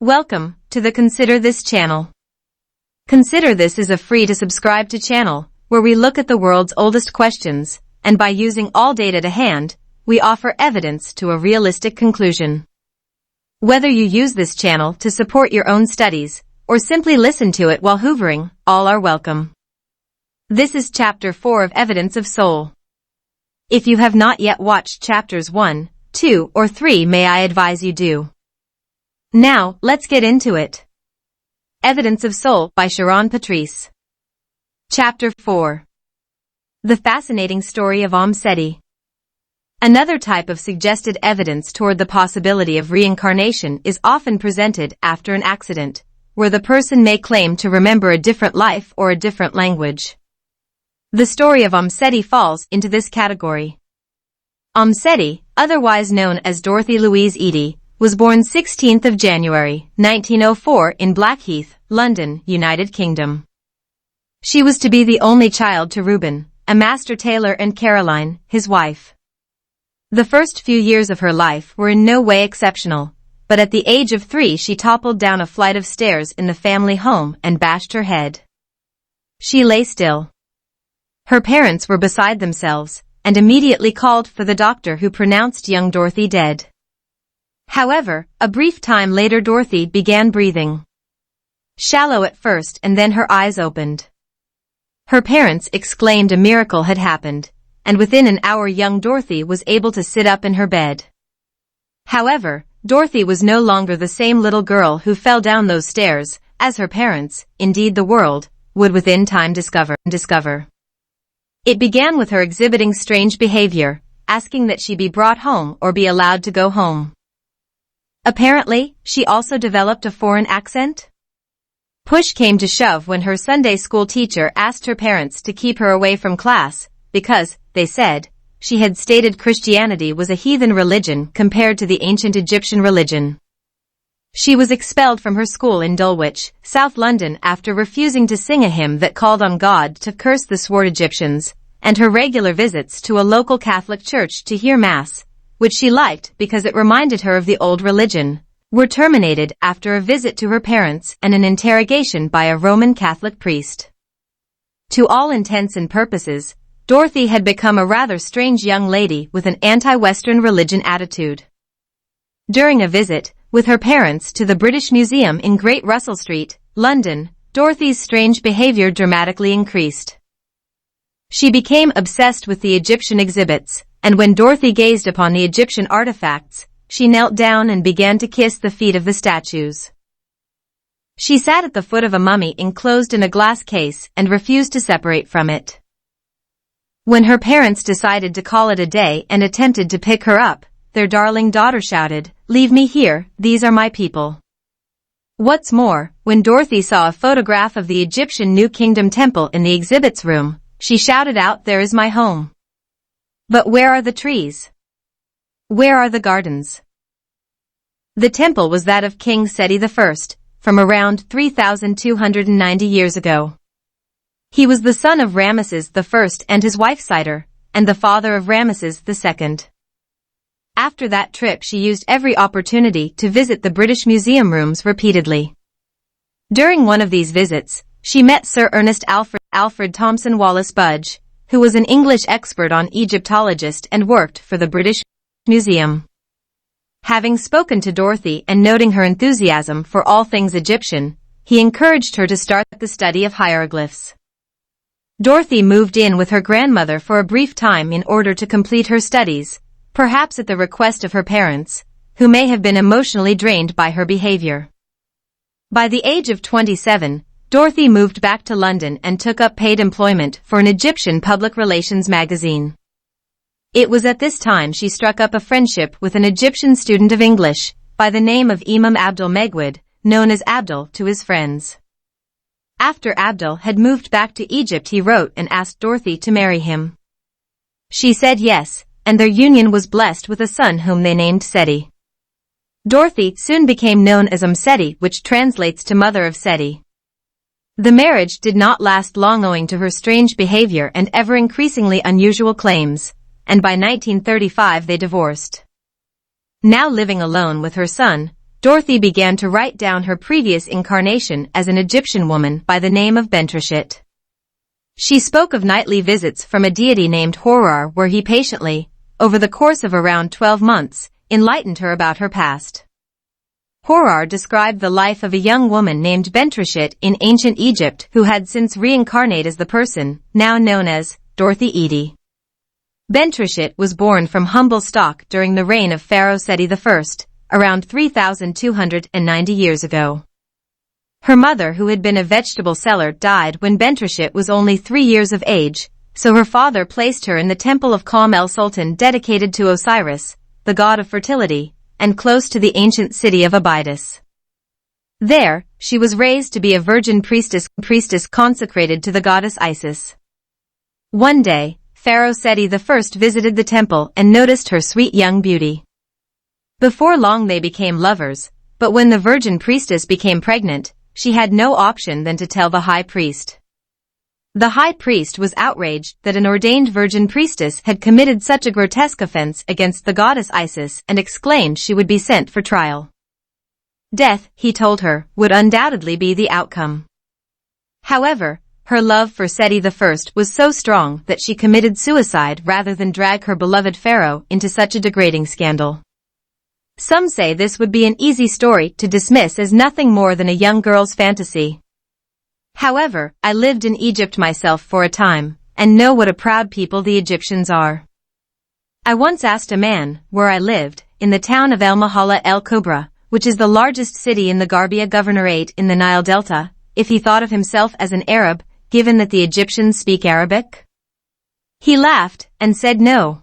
Welcome to the Consider This channel. Consider This is a free to subscribe to channel where we look at the world's oldest questions, and by using all data to hand, we offer evidence to a realistic conclusion. Whether you use this channel to support your own studies or simply listen to it while hoovering, all are welcome. This is Chapter 4 of Evidence of Soul. If you have not yet watched Chapters 1, 2, or 3, may I advise you do. Now, let's get into it. Evidence of Soul by Sharon Patrice. Chapter 4. The Fascinating Story of Om Sety. Another type of suggested evidence toward the possibility of reincarnation is often presented after an accident, where the person may claim to remember a different life or a different language. The story of Om Sety falls into this category. Om Sety, otherwise known as Dorothy Louise Eady, was born 16th of January, 1904 in Blackheath, London, United Kingdom. She was to be the only child to Reuben, a master tailor, and Caroline, his wife. The first few years of her life were in no way exceptional, but at the age of 3 she toppled down a flight of stairs in the family home and bashed her head. She lay still. Her parents were beside themselves, and immediately called for the doctor, who pronounced young Dorothy dead. However, a brief time later Dorothy began breathing. Shallow at first, and then her eyes opened. Her parents exclaimed a miracle had happened, and within an hour young Dorothy was able to sit up in her bed. However, Dorothy was no longer the same little girl who fell down those stairs, as her parents, indeed the world, would within time discover. It began with her exhibiting strange behavior, asking that she be brought home or be allowed to go home. Apparently, she also developed a foreign accent. Push came to shove when her Sunday school teacher asked her parents to keep her away from class, because, they said, she had stated Christianity was a heathen religion compared to the ancient Egyptian religion. She was expelled from her school in Dulwich, South London, after refusing to sing a hymn that called on God to curse the swart Egyptians, and her regular visits to a local Catholic church to hear Mass, which she liked because it reminded her of the old religion, were terminated after a visit to her parents and an interrogation by a Roman Catholic priest. To all intents and purposes, Dorothy had become a rather strange young lady with an anti-Western religion attitude. During a visit with her parents to the British Museum in Great Russell Street, London, Dorothy's strange behavior dramatically increased. She became obsessed with the Egyptian exhibits, and when Dorothy gazed upon the Egyptian artifacts, she knelt down and began to kiss the feet of the statues. She sat at the foot of a mummy enclosed in a glass case and refused to separate from it. When her parents decided to call it a day and attempted to pick her up, their darling daughter shouted, "Leave me here, these are my people." What's more, when Dorothy saw a photograph of the Egyptian New Kingdom temple in the exhibits room, she shouted out, "There is my home." But where are the trees? Where are the gardens? The temple was that of King Sety I, from around 3,290 years ago. He was the son of Ramesses I and his wife Sitar, and the father of Ramesses II. After that trip she used every opportunity to visit the British Museum rooms repeatedly. During one of these visits, she met Sir Ernest Alfred Thompson Wallis Budge, who was an English expert on Egyptologist and worked for the British Museum. Having spoken to Dorothy and noting her enthusiasm for all things Egyptian, he encouraged her to start the study of hieroglyphs. Dorothy moved in with her grandmother for a brief time in order to complete her studies, perhaps at the request of her parents, who may have been emotionally drained by her behavior. By the age of 27, Dorothy moved back to London and took up paid employment for an Egyptian public relations magazine. It was at this time she struck up a friendship with an Egyptian student of English, by the name of Imam Abdul Megwid, known as Abdul to his friends. After Abdul had moved back to Egypt, he wrote and asked Dorothy to marry him. She said yes, and their union was blessed with a son whom they named Sety. Dorothy soon became known as Sety, which translates to Mother of Sety. The marriage did not last long owing to her strange behavior and ever-increasingly unusual claims, and by 1935 they divorced. Now living alone with her son, Dorothy began to write down her previous incarnation as an Egyptian woman by the name of Bentreshit. She spoke of nightly visits from a deity named Horar, where he patiently, over the course of around 12 months, enlightened her about her past. Horar described the life of a young woman named Bentreshit in ancient Egypt who had since reincarnated as the person, now known as Dorothy Eady. Bentreshit was born from humble stock during the reign of Pharaoh Sety I, around 3,290 years ago. Her mother, who had been a vegetable seller, died when Bentreshit was only 3 years of age, so her father placed her in the temple of Qam el-Sultan dedicated to Osiris, the god of fertility, and close to the ancient city of Abydos. There, she was raised to be a virgin priestess consecrated to the goddess Isis. One day, Pharaoh Sety I visited the temple and noticed her sweet young beauty. Before long they became lovers, but when the virgin priestess became pregnant, she had no option than to tell the high priest. The high priest was outraged that an ordained virgin priestess had committed such a grotesque offense against the goddess Isis and exclaimed she would be sent for trial. Death, he told her, would undoubtedly be the outcome. However, her love for Sety I was so strong that she committed suicide rather than drag her beloved pharaoh into such a degrading scandal. Some say this would be an easy story to dismiss as nothing more than a young girl's fantasy. However, I lived in Egypt myself for a time, and know what a proud people the Egyptians are. I once asked a man, where I lived, in the town of El Mahala El Kubra, which is the largest city in the Garbia Governorate in the Nile Delta, if he thought of himself as an Arab, given that the Egyptians speak Arabic. He laughed, and said no.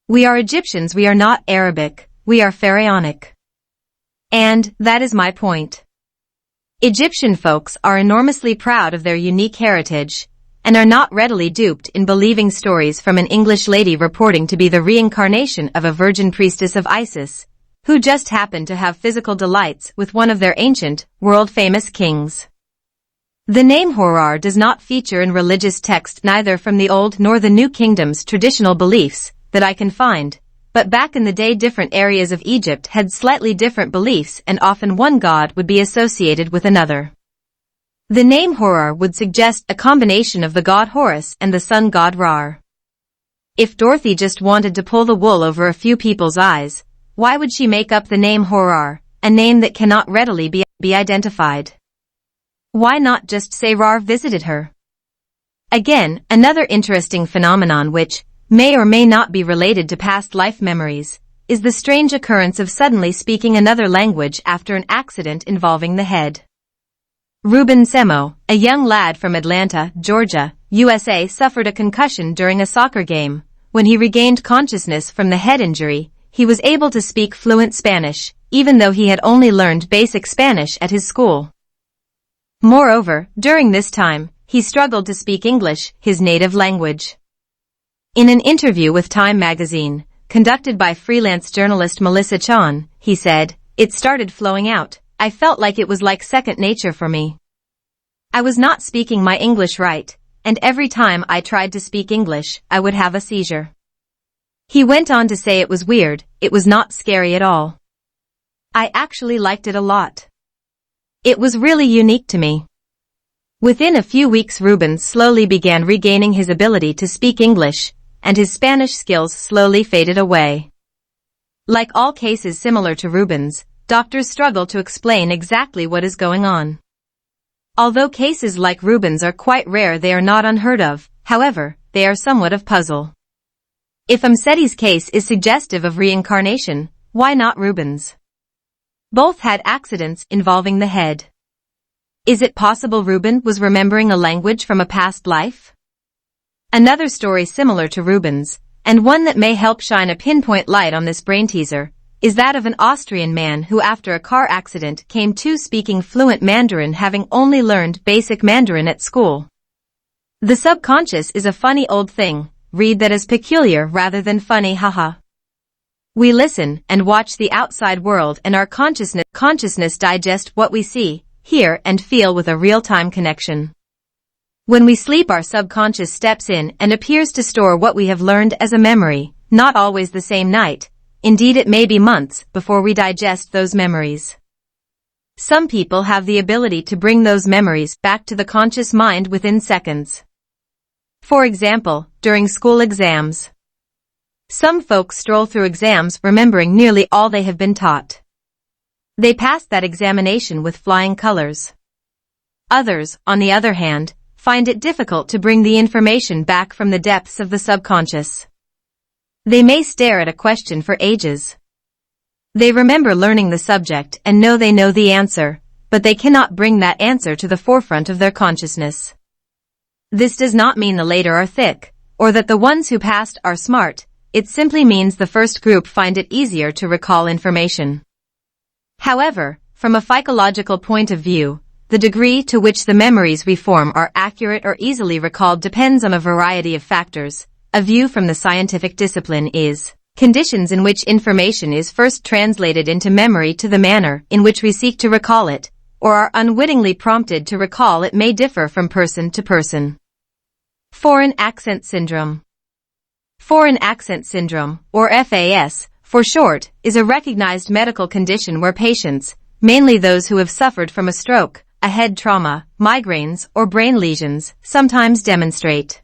We are Egyptians, we are not Arabic, we are Pharaonic. And, that is my point. Egyptian folks are enormously proud of their unique heritage, and are not readily duped in believing stories from an English lady reporting to be the reincarnation of a virgin priestess of Isis, who just happened to have physical delights with one of their ancient, world-famous kings. The name Horar does not feature in religious text, neither from the Old nor the New Kingdom's traditional beliefs, that I can find. But back in the day different areas of Egypt had slightly different beliefs and often one god would be associated with another. The name Horar would suggest a combination of the god Horus and the sun god Rar. If Dorothy just wanted to pull the wool over a few people's eyes, why would she make up the name Horar, a name that cannot readily be identified? Why not just say Rar visited her? Again, another interesting phenomenon which may or may not be related to past life memories, is the strange occurrence of suddenly speaking another language after an accident involving the head. Ruben Semo, a young lad from Atlanta, Georgia, USA, suffered a concussion during a soccer game. When he regained consciousness from the head injury, he was able to speak fluent Spanish, even though he had only learned basic Spanish at his school. Moreover, during this time, he struggled to speak English, his native language. In an interview with Time magazine, conducted by freelance journalist Melissa Chan, he said, "It started flowing out. I felt like it was like second nature for me. I was not speaking my English right, and every time I tried to speak English, I would have a seizure." He went on to say it was weird, it was not scary at all. I actually liked it a lot. It was really unique to me. Within a few weeks Ruben slowly began regaining his ability to speak English, and his Spanish skills slowly faded away. Like all cases similar to Ruben's, doctors struggle to explain exactly what is going on. Although cases like Ruben's are quite rare, they are not unheard of, however, they are somewhat of puzzle. If Om Sety's case is suggestive of reincarnation, why not Ruben's? Both had accidents involving the head. Is it possible Ruben was remembering a language from a past life? Another story similar to Ruben's, and one that may help shine a pinpoint light on this brain teaser, is that of an Austrian man who after a car accident came to speaking fluent Mandarin, having only learned basic Mandarin at school. The subconscious is a funny old thing, read that as peculiar rather than funny, haha. We listen and watch the outside world and our consciousness digest what we see, hear and feel with a real-time connection. When we sleep, our subconscious steps in and appears to store what we have learned as a memory, not always the same night, indeed it may be months, before we digest those memories. Some people have the ability to bring those memories back to the conscious mind within seconds. For example, during school exams. Some folks stroll through exams remembering nearly all they have been taught. They pass that examination with flying colors. Others, on the other hand, find it difficult to bring the information back from the depths of the subconscious. They may stare at a question for ages. They remember learning the subject and know they know the answer, but they cannot bring that answer to the forefront of their consciousness. This does not mean the later are thick, or that the ones who passed are smart. It simply means the first group find it easier to recall information. However, from a psychological point of view, the degree to which the memories we form are accurate or easily recalled depends on a variety of factors. A view from the scientific discipline is conditions in which information is first translated into memory to the manner in which we seek to recall it, or are unwittingly prompted to recall it may differ from person to person. Foreign accent syndrome. Foreign accent syndrome, or FAS, for short, is a recognized medical condition where patients, mainly those who have suffered from a stroke, a head trauma, migraines, or brain lesions, sometimes demonstrate.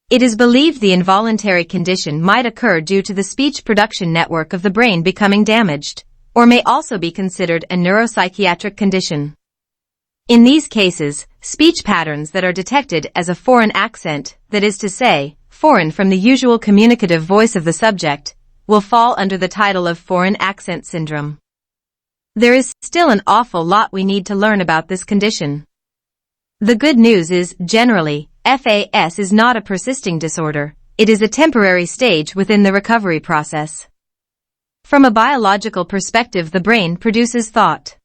It is believed the involuntary condition might occur due to the speech production network of the brain becoming damaged, or may also be considered a neuropsychiatric condition. In these cases, speech patterns that are detected as a foreign accent, that is to say, foreign from the usual communicative voice of the subject, will fall under the title of foreign accent syndrome. There is still an awful lot we need to learn about this condition. The good news is, generally, FAS is not a persisting disorder. It is a temporary stage within the recovery process. From a biological perspective, the brain produces thought.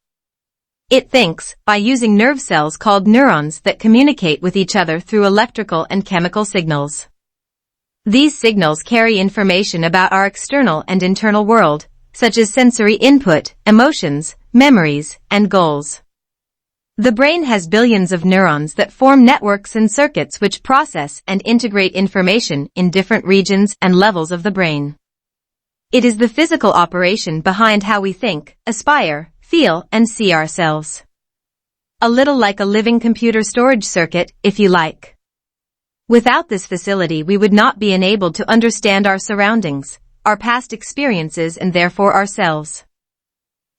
It thinks by using nerve cells called neurons that communicate with each other through electrical and chemical signals. These signals carry information about our external and internal world, such as sensory input, emotions, memories, and goals. The brain has billions of neurons that form networks and circuits which process and integrate information in different regions and levels of the brain. It is the physical operation behind how we think, aspire, feel, and see ourselves. A little like a living computer storage circuit, if you like. Without this facility, we would not be enabled to understand our surroundings, our past experiences, and therefore ourselves.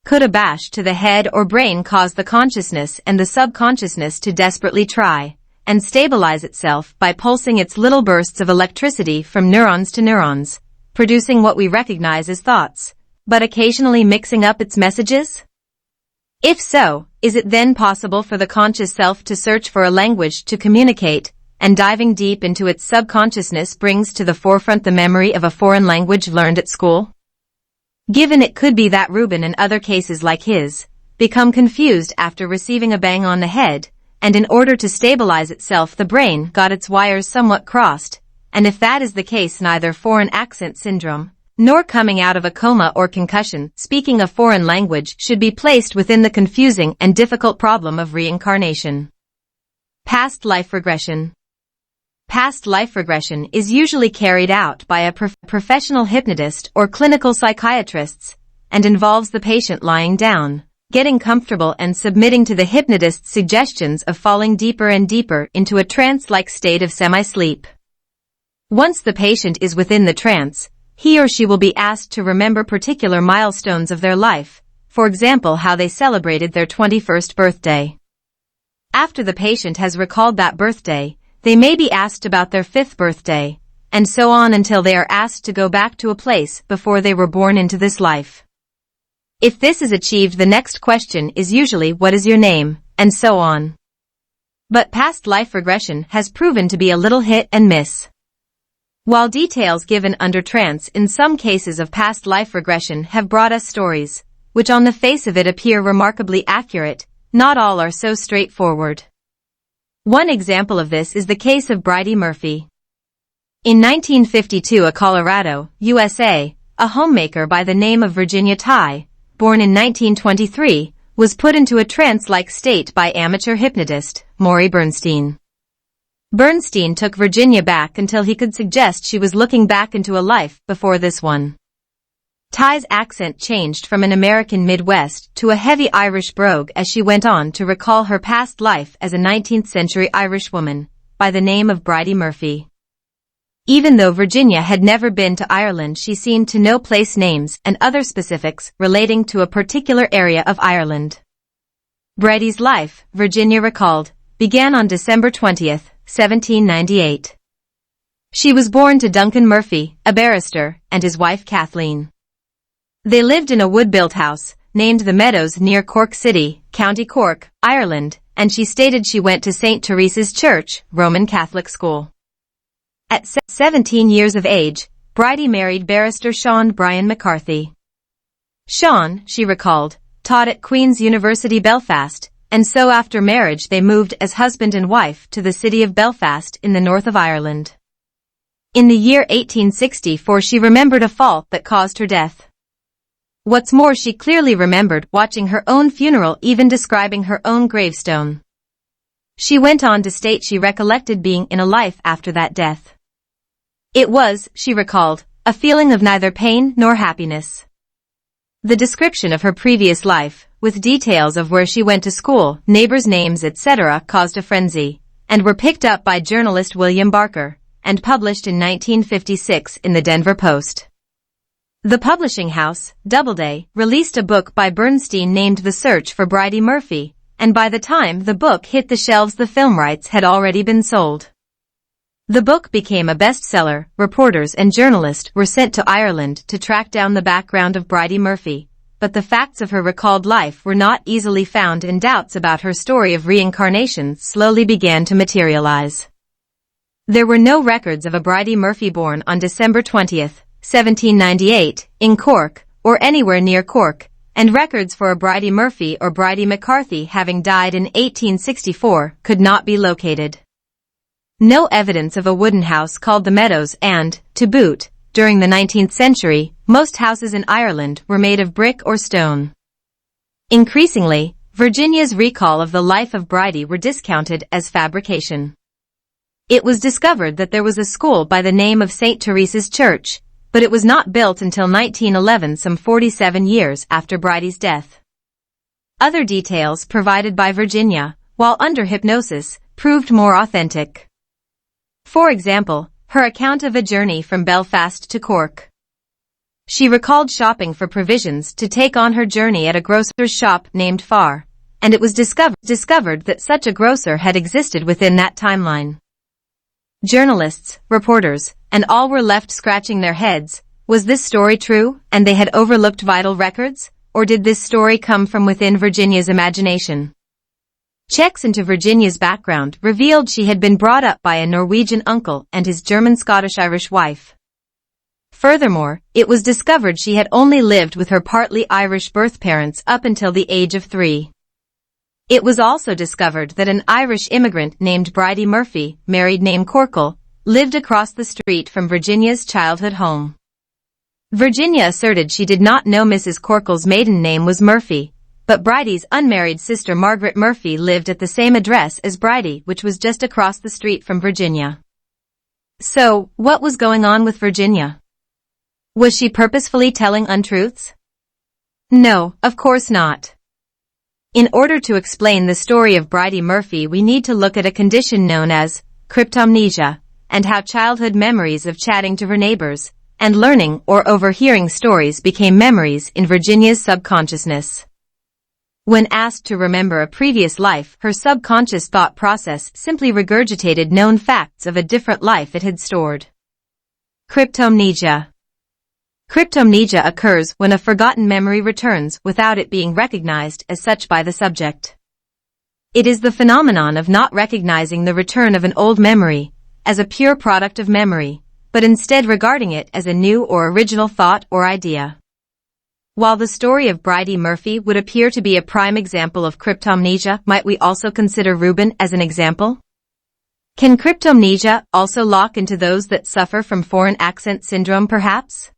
Could a bash to the head or brain cause the consciousness and the subconsciousness to desperately try and stabilize itself by pulsing its little bursts of electricity from neurons to neurons, producing what we recognize as thoughts, but occasionally mixing up its messages? If so, is it then possible for the conscious self to search for a language to communicate, and diving deep into its subconsciousness brings to the forefront the memory of a foreign language learned at school? Given it could be that Reuben and other cases like his become confused after receiving a bang on the head, and in order to stabilize itself the brain got its wires somewhat crossed, and if that is the case neither foreign accent syndrome, nor coming out of a coma or concussion speaking a foreign language should be placed within the confusing and difficult problem of reincarnation. Past life regression. Past life regression is usually carried out by a professional hypnotist or clinical psychiatrists, and involves the patient lying down, getting comfortable and submitting to the hypnotist's suggestions of falling deeper and deeper into a trance-like state of semi-sleep. Once the patient is within the trance, he or she will be asked to remember particular milestones of their life, for example how they celebrated their 21st birthday. After the patient has recalled that birthday, they may be asked about their 5th birthday, and so on until they are asked to go back to a place before they were born into this life. If this is achieved, the next question is usually, what is your name, and so on. But past life regression has proven to be a little hit and miss. While details given under trance in some cases of past life regression have brought us stories, which on the face of it appear remarkably accurate, not all are so straightforward. One example of this is the case of Bridie Murphy. In 1952, a Colorado, USA, a homemaker by the name of Virginia Tighe, born in 1923, was put into a trance-like state by amateur hypnotist, Maury Bernstein. Bernstein took Virginia back until he could suggest she was looking back into a life before this one. Ty's accent changed from an American Midwest to a heavy Irish brogue as she went on to recall her past life as a 19th-century Irish woman, by the name of Bridie Murphy. Even though Virginia had never been to Ireland, she seemed to know place names and other specifics relating to a particular area of Ireland. Bridie's life, Virginia recalled, began on December 20th, 1798. She was born to Duncan Murphy, a barrister, and his wife Kathleen. They lived in a wood-built house, named The Meadows near Cork City, County Cork, Ireland, and she stated she went to St. Teresa's Church, Roman Catholic school. At 17 years of age, Bridie married barrister Sean Brian McCarthy. Sean, she recalled, taught at Queen's University Belfast, and so after marriage they moved as husband and wife to the city of Belfast in the north of Ireland. In the year 1864 she remembered a fault that caused her death. What's more, she clearly remembered watching her own funeral, even describing her own gravestone. She went on to state she recollected being in a life after that death. It was, she recalled, a feeling of neither pain nor happiness. The description of her previous life, with details of where she went to school, neighbors' names, etc., caused a frenzy, and were picked up by journalist William Barker, and published in 1956 in the Denver Post. The publishing house, Doubleday, released a book by Bernstein named The Search for Bridie Murphy, and by the time the book hit the shelves the film rights had already been sold. The book became a bestseller. Reporters and journalists were sent to Ireland to track down the background of Bridie Murphy, but the facts of her recalled life were not easily found, and doubts about her story of reincarnation slowly began to materialize. There were no records of a Bridie Murphy born on December 20th, 1798, in Cork, or anywhere near Cork, and records for a Bridie Murphy or Bridie McCarthy having died in 1864 could not be located. No evidence of a wooden house called the Meadows, and, to boot, during the 19th century, most houses in Ireland were made of brick or stone. Increasingly, Virginia's recall of the life of Bridie were discounted as fabrication. It was discovered that there was a school by the name of St. Teresa's Church, but it was not built until 1911, some 47 years after Bridie's death. Other details provided by Virginia, while under hypnosis, proved more authentic. For example, her account of a journey from Belfast to Cork. She recalled shopping for provisions to take on her journey at a grocer's shop named Farr, and it was discovered that such a grocer had existed within that timeline. Journalists, reporters, and all were left scratching their heads. Was this story true, and they had overlooked vital records, or did this story come from within Virginia's imagination? Checks into Virginia's background revealed she had been brought up by a Norwegian uncle and his German-Scottish-Irish wife. Furthermore, it was discovered she had only lived with her partly Irish birth parents up until the age of 3. It was also discovered that an Irish immigrant named Bridie Murphy, married name Corkle, lived across the street from Virginia's childhood home. Virginia asserted she did not know Mrs. Corkle's maiden name was Murphy, but Bridie's unmarried sister Margaret Murphy lived at the same address as Bridie, which was just across the street from Virginia. So, what was going on with Virginia? Was she purposefully telling untruths? No, of course not. In order to explain the story of Bridie Murphy, we need to look at a condition known as cryptomnesia, and how childhood memories of chatting to her neighbors, and learning or overhearing stories became memories in Virginia's subconsciousness. When asked to remember a previous life, her subconscious thought process simply regurgitated known facts of a different life it had stored. Cryptomnesia. Cryptomnesia occurs when a forgotten memory returns without it being recognized as such by the subject. It is the phenomenon of not recognizing the return of an old memory as a pure product of memory, but instead regarding it as a new or original thought or idea. While the story of Bridie Murphy would appear to be a prime example of cryptomnesia, might we also consider Reuben as an example? Can cryptomnesia also lock into those that suffer from foreign accent syndrome perhaps?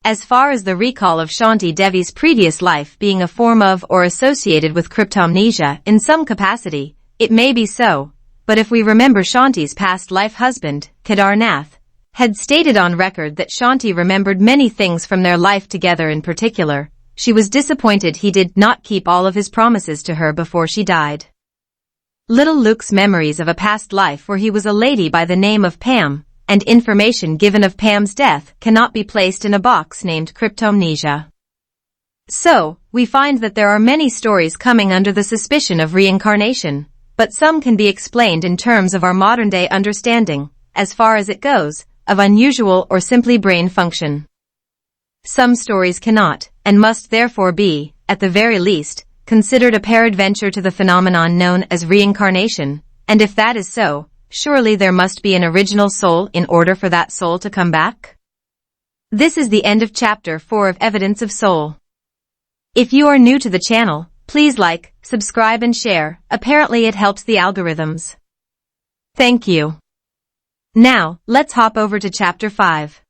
As far as the recall of Shanti Devi's previous life being a form of or associated with cryptomnesia in some capacity, it may be so, but if we remember Shanti's past life husband, Kedar Nath, had stated on record that Shanti remembered many things from their life together. In particular, she was disappointed he did not keep all of his promises to her before she died. Little Luke's memories of a past life where he was a lady by the name of Pam, and information given of Pam's death cannot be placed in a box named cryptomnesia. So, we find that there are many stories coming under the suspicion of reincarnation, but some can be explained in terms of our modern-day understanding, as far as it goes, of unusual or simply brain function. Some stories cannot, and must therefore be, at the very least, considered a peradventure to the phenomenon known as reincarnation, and if that is so, surely there must be an original soul in order for that soul to come back? This is the end of Chapter 4 of Evidence of Soul. If you are new to the channel, please like, subscribe and share. Apparently it helps the algorithms. Thank you. Now, let's hop over to Chapter 5.